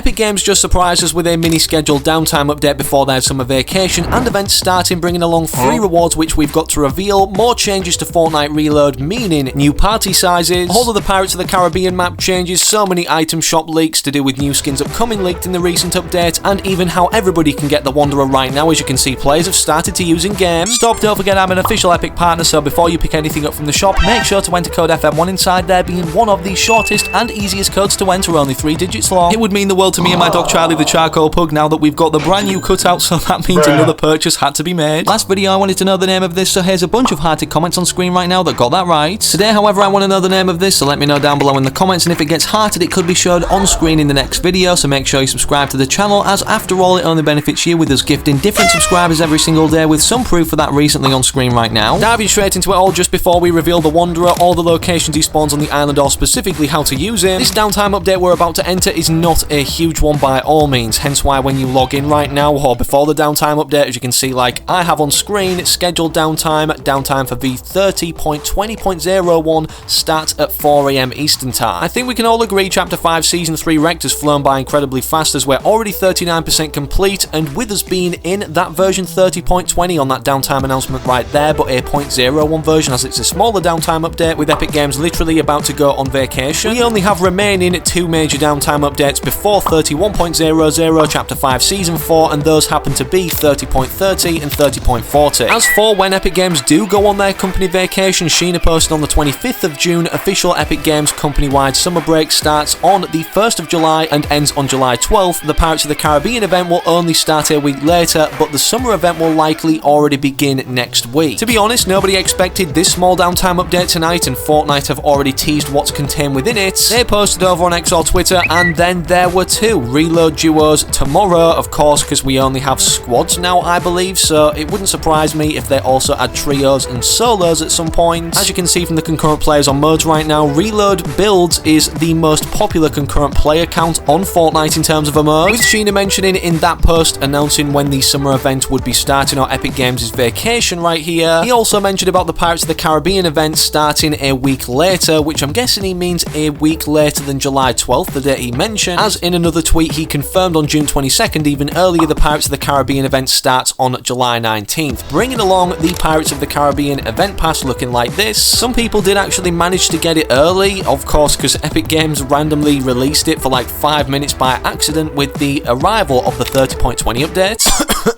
Epic Games just surprised us with a mini scheduled downtime update before their summer vacation, and events starting, bringing along 3 rewards which we've got to reveal, more changes to Fortnite Reload, meaning new party sizes, all of the Pirates of the Caribbean map changes, so many item shop leaks to do with new skins upcoming leaked in the recent update, and even how everybody can get the Wanderer right now. As you can see, players have started to use in game. Stop, don't forget I'm an official Epic partner, so before you pick anything up from the shop, make sure to enter code FM1 inside there, being one of the shortest and easiest codes to enter, only 3 digits long. It would mean the world to me and my dog Charlie the Charcoal Pug now that we've got the brand new cutout, so that means another purchase had to be made. Last video I wanted to know the name of this, so here's a bunch of hearted comments on screen right now that got that right. Today, however, I want to know the name of this, so let me know down below in the comments, and if it gets hearted it could be showed on screen in the next video, so make sure you subscribe to the channel, as after all it only benefits you, with us gifting different subscribers every single day, with some proof of that recently on screen right now. Diving straight into it all just before we reveal the Wanderer, all the locations he spawns on the island, or specifically how to use him. This downtime update we're about to enter is not a huge one by all means, hence why when you log in right now or before the downtime update, as you can see like I have on screen, scheduled downtime for V30.20.01 starts at 4 AM Eastern Time. I think we can all agree Chapter 5 Season 3 Rect has flown by incredibly fast, as we're already 39% complete, and with us being in that version 30.20 on that downtime announcement right there, but a 0.01 version as it's a smaller downtime update, with Epic Games literally about to go on vacation. We only have remaining 2 major downtime updates before 31.00 Chapter 5 Season 4, and those happen to be 30.30 and 30.40. As for when Epic Games do go on their company vacation, Sheena posted on the 25th of June, official Epic Games company-wide summer break starts on the 1st of July and ends on July 12th. The Pirates of the Caribbean event will only start a week later, but the summer event will likely already begin next week. To be honest, nobody expected this small downtime update tonight, and Fortnite have already teased what's contained within it. They posted over on X or Twitter, and then there were 2 reload duos tomorrow, of course, because we only have squads now, I believe, so it wouldn't surprise me if they also add trios and solos at some point. As you can see from the concurrent players on modes right now, Reload Builds is the most popular concurrent player count on Fortnite in terms of a mode, with Sheena mentioning in that post announcing when the summer event would be starting, or Epic Games' vacation right here. He also mentioned about the Pirates of the Caribbean event starting a week later, which I'm guessing he means a week later than July 12th, the date he mentioned, as in another tweet he confirmed on June 22nd, even earlier, the Pirates of the Caribbean event starts on July 19th, bringing along the Pirates of the Caribbean event pass looking like this. Some people did actually manage to get it early, of course, because Epic Games randomly released it for like 5 minutes by accident with the arrival of the 30.20 update.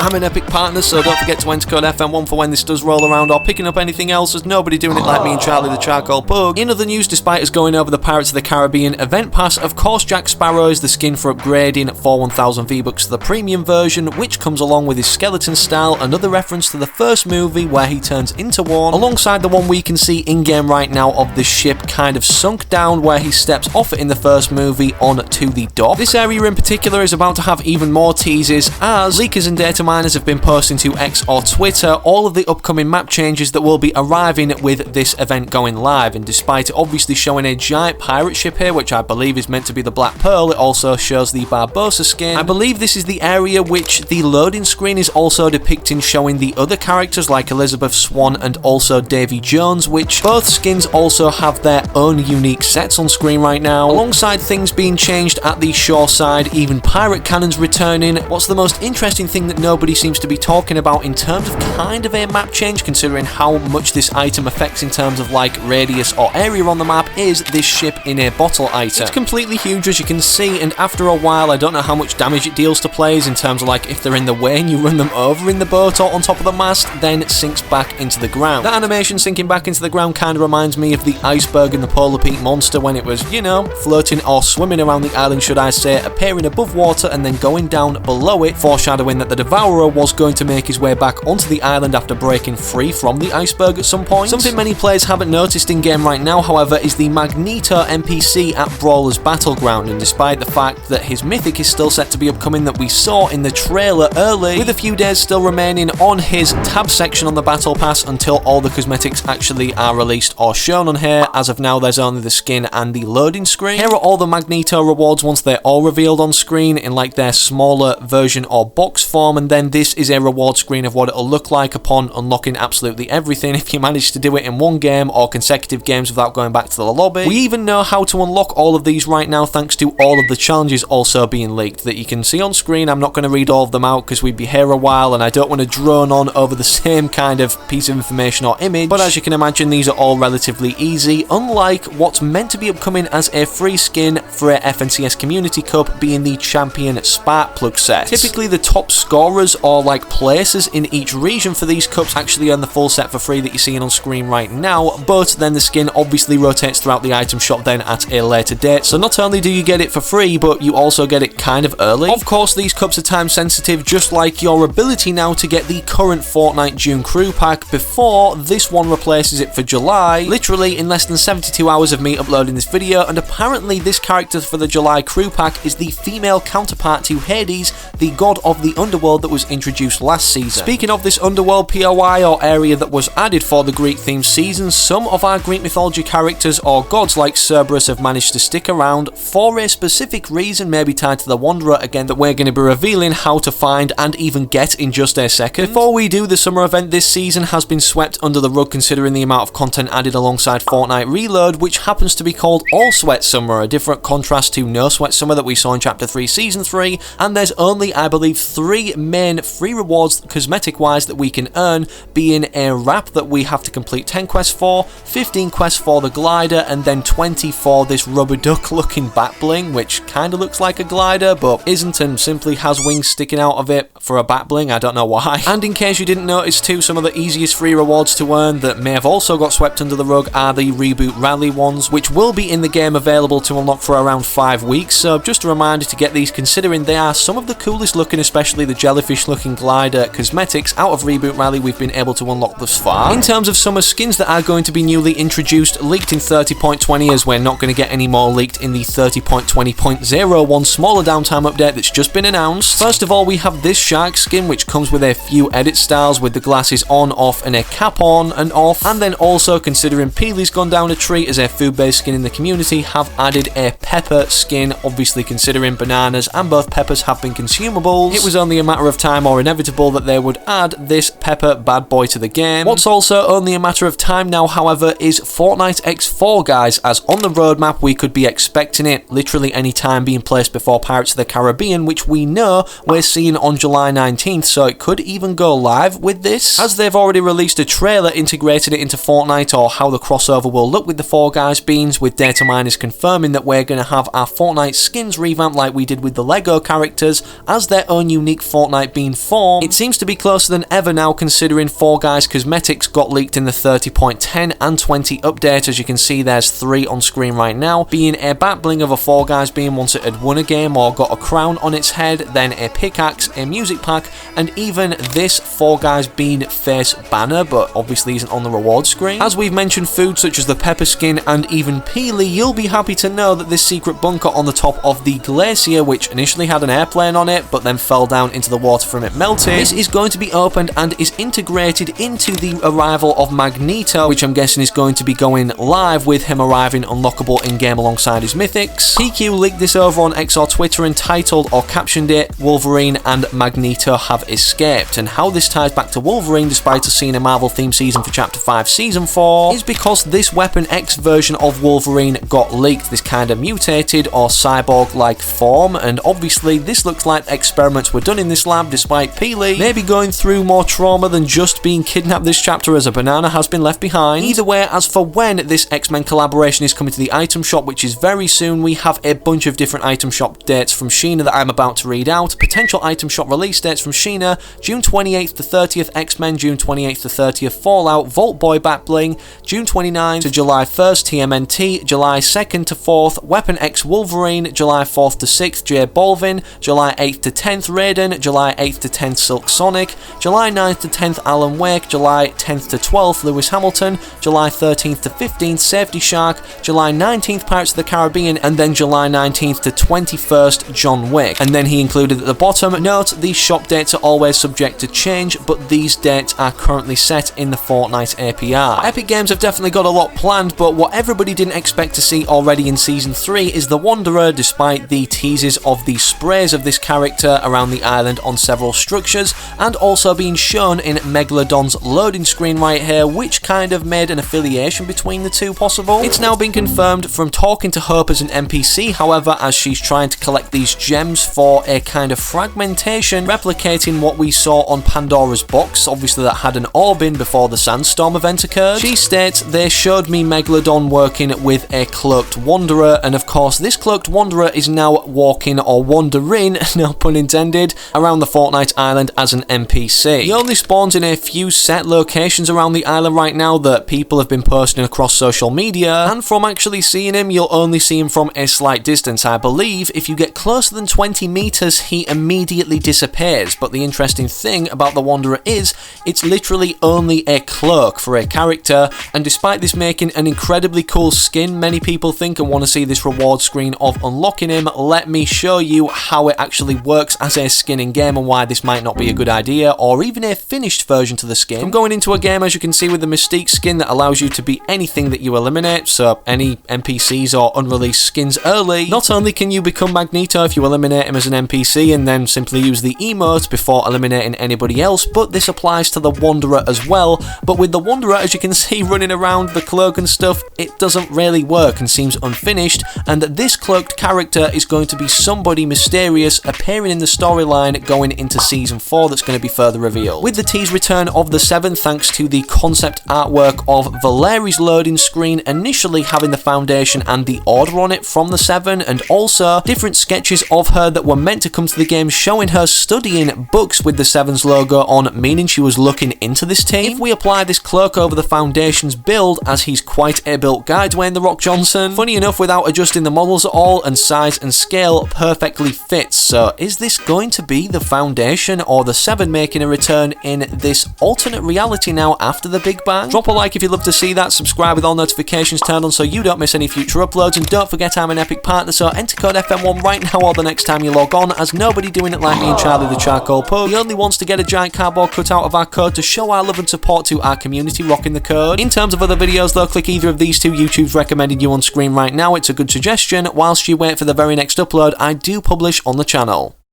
I'm an Epic partner, so don't forget to enter code FM1 for when this does roll around, or picking up anything else. There's nobody doing it like me and Charlie the Charcoal Pug. In other news, despite us going over the Pirates of the Caribbean event pass, of course Jack Sparrow is the skin for upgrading for 1000 V-Bucks to the premium version, which comes along with his skeleton style, another reference to the first movie where he turns into one, alongside the one we can see in-game right now of the ship kind of sunk down where he steps off it in the first movie onto the dock. This area in particular is about to have even more teases, as leakers and data miners have been posting to X or Twitter all of the upcoming map changes that will be arriving with this event going live, and despite it obviously showing a giant pirate ship here, which I believe is meant to be the Black Pearl, it also shows the Barbossa skin. I believe this is the area which the loading screen is also depicting, showing the other characters like Elizabeth Swann and also Davy Jones, which both skins also have their own unique sets on screen right now. Alongside things being changed at the shore side, even pirate cannons returning. What's the most interesting thing that nobody seems to be talking about in terms of kind of a map change, considering how much this item affects in terms of like radius or area on the map, is this ship in a bottle item. It's completely huge, as you can see, and after a while I don't know how much damage it deals to players in terms of like if they're in the way and you run them over in the boat or on top of the mast, then it sinks back into the ground. That animation sinking back into the ground kind of reminds me of the iceberg in the Polar Peak Monster when it was, you know, floating or swimming around the island, should I say, appearing above water and then going down below it, foreshadowing that the Devourer was going to make his way back onto the island after breaking free from the iceberg at some point. Something many players haven't noticed in game right now, however, is the Magneto NPC at Brawler's Battleground, and despite the fact that his mythic is still set to be upcoming that we saw in the trailer early, with a few days still remaining on his tab section on the Battle Pass until all the cosmetics actually are released or shown on here. As of now, there's only the skin and the loading screen. Here are all the Magneto rewards once they're all revealed on screen in like their smaller version or box form, and then this is a reward screen of what it'll look like upon unlocking absolutely everything if you manage to do it in one game or consecutive games without going back to the lobby. We even know how to unlock all of these right now thanks to all of the challenges also being leaked that you can see on screen. I'm not going to read all of them out because we'd be here a while and I don't want to drone on over the same kind of piece of information or image, but as you can imagine these are all relatively easy, unlike what's meant to be upcoming as a free skin for a FNCS Community Cup being the Champion Spark Plug set. Typically the top scorers or like places in each region for these cups actually earn the full set for free that you're seeing on screen right now, but then the skin obviously rotates throughout the item shop then at a later date, so not only do you get it for free but you also get it kind of early. Of course these cups are time sensitive, just like your ability now to get the current Fortnite June crew pack before this one replaces it for July, literally in less than 72 hours of me uploading this video, and apparently this character for the July crew pack is the female counterpart to Hades, the god of the underworld that was introduced last season. Speaking of this underworld POI or area that was added for the Greek themed season, some of our Greek mythology characters or gods like Cerberus have managed to stick around for a specific reason, maybe tied to the Wanderer again, that we're going to be revealing how to find and even get in just a second. Before we do, the summer event this season has been swept under the rug considering the amount of content added alongside Fortnite Reload, which happens to be called All Sweat Summer, a different contrast to No Sweat Summer that we saw in Chapter 3 Season 3, and there's only, I believe, 3 main free rewards cosmetic-wise that we can earn, being a wrap that we have to complete 10 quests for, 15 quests for the glider, and then 20 for this rubber duck looking bat bling, which kind of looks like a glider, but isn't and simply has wings sticking out of it for a bat bling, I don't know why. And in case you didn't notice too, some of the easiest free rewards to earn that may have also got swept under the rug are the Reboot Rally ones, which will be in the game available to unlock for around 5 weeks, so just a reminder to get these considering they are some of the coolest looking, especially the jellyfish looking glider cosmetics out of Reboot Rally we've been able to unlock thus far. In terms of summer skins that are going to be newly introduced, leaked in 30.20, as we're not going to get any more leaked in the 30.20.01 smaller downtime update that's just been announced. First of all, we have this shark skin which comes with a few edit styles with the glasses on, off and a cap on and off, and then also considering Peely's gone down a tree as a food-based skin in the community, have added a pepper skin, obviously considering bananas and both peppers have been consumables. It was only a matter of time or inevitable that they would add this pepper bad boy to the game. What's also only a matter of time now, however, is Fortnite X Fall Guys, as on the roadmap we could be expecting it literally any time being placed before Pirates of the Caribbean, which we know we're seeing on July 19th, so it could even go live with this, as they've already released a trailer integrating it into Fortnite or how the crossover will look with the Fall Guys beans, with data miners confirming that we're going to have our Fortnite skins revamped like we did with the Lego characters as their own unique Fortnite bean form. It seems to be closer than ever now, considering Fall Guys cosmetics got leaked in the 30.10 and 20 update. As you can see, there's 3 on screen right now, being a bat bling of a Fall Guys bean once it had won a game or got a crown on its head, then a pickaxe, a music pack, and even this Fall Guys bean face banner, but obviously isn't on the reward screen. As we've mentioned food such as the pepper skin and even Peely, you'll be happy to know that this secret bunker on the top of the glacier, which initially had an airplane on it but then fell down into the water from it melting, this is going to be opened and is integrated into the arrival of Magneto, which I'm guessing is going to be going live with him arriving unlockable in-game alongside his mythics. PQ leaked this over on X or Twitter and titled or captioned it, "Wolverine and Magneto have escaped," and how this ties back to Wolverine despite us seeing a Marvel themed season for Chapter 5 Season 4 is because this Weapon X version of Wolverine got leaked, this kind of mutated or cyborg-like form, and obviously this looks like experiments were done in this lab despite Peely maybe going through more trauma than just being kidnapped this chapter as a banana has been left behind. Either way, as for when this X-Men collaboration is coming to the item shop, which is very soon, we have a bunch of different item shop dates from Sheena that I'm about to read out. Potential item shop release dates from Sheena: June 28th to 30th X-Men, June 28th to 30th Fallout, Vault Boy Batbling, June 29th to July 1st TMNT, July 2nd to 4th Weapon X Wolverine, July 4th to 6th J Balvin, July 8th to 10th Raiden, July 8th to 10th Silk Sonic, July 9th to 10th Alan Wake, July 10th to 12th Lewis Hamilton, July 13th to 15th Safety Shark, July 19th Pirates of the Caribbean, and then July 19th to 21st John Wick. And then he included at the bottom, note, these shop dates are always subject to change, but these dates are currently set in the Fortnite API. Epic Games have definitely got a lot planned, but what everybody didn't expect to see already in Season 3 is the Wanderer, despite the teases of the sprays of this character around the island on several structures, and also being shown in Megalodon's loading screen right here, which kind of made an affiliation between the two possible. It's now been confirmed from talking to Hope as an NPC, however, as she's trying to collect these gems for a kind of fragmentation, replicating what we saw on Pandora's box, obviously that had an orb in before the sandstorm event occurred. She states, "They showed me Megalodon working with a cloaked wanderer, and of course this cloaked wanderer is now walking or wandering, no pun intended, around the Fortnite island as an NPC. He only spawns in a few set locations around the island right now that people have been posting across social media, and from actually seeing him, you'll only see him from a slight distance. I believe if you get closer than 20 meters, he immediately disappears, but the interesting thing about the Wanderer is, it's literally only a cloak for a character, and despite this making an incredibly cool skin, many people think and want to see this reward screen of unlocking him. Let me show you how it actually works as a skin in game and why this might not be a good idea, or even a finished version to the skin. From going into a game, as you can see, with the Mystique skin that allows you to be anything that you eliminate, so any NPCs or unreleased skins early. Not only can you become Magneto if you eliminate him as an NPC and then simply use the emote before eliminating anybody else, but this applies to the Wanderer as well. But with the Wanderer, as you can see running around the cloak and stuff, it doesn't really work and seems unfinished, and this cloaked character is going to be somebody mysterious appearing in the storyline going into Season 4 that's going to be further revealed. With the tease return of the 7, thanks to the concept artwork of Valeri's loading screen initially having the Foundation and the Order on it from the 7, and also different sketches of her that were meant to come to the game showing her studying books with the 7's logo on, meaning she was looking into this team. If we apply this cloak over the Foundation's build, as he's quite a built guy, Dwayne The Rock Johnson, funny enough, without adjusting the models at all, and size and scale perfectly fits. So is this going to be the Foundation or the 7 making a return in this alternate reality now after the Big Bang? Drop a like if you'd love to see that, subscribe with all notifications turned on so you don't miss any future uploads, and don't forget I'm an Epic partner, so enter code FM1 right now or the next time you log on, as nobody doing it like me and Charlie the Charcoal Pug. He only wants to get a giant cardboard cutout of our code to show our love and support to our community rocking the code. In terms of other videos though, click either of these two YouTube's recommended you on screen right now, it's a good suggestion, whilst you wait for the very next upload I do publish on the channel.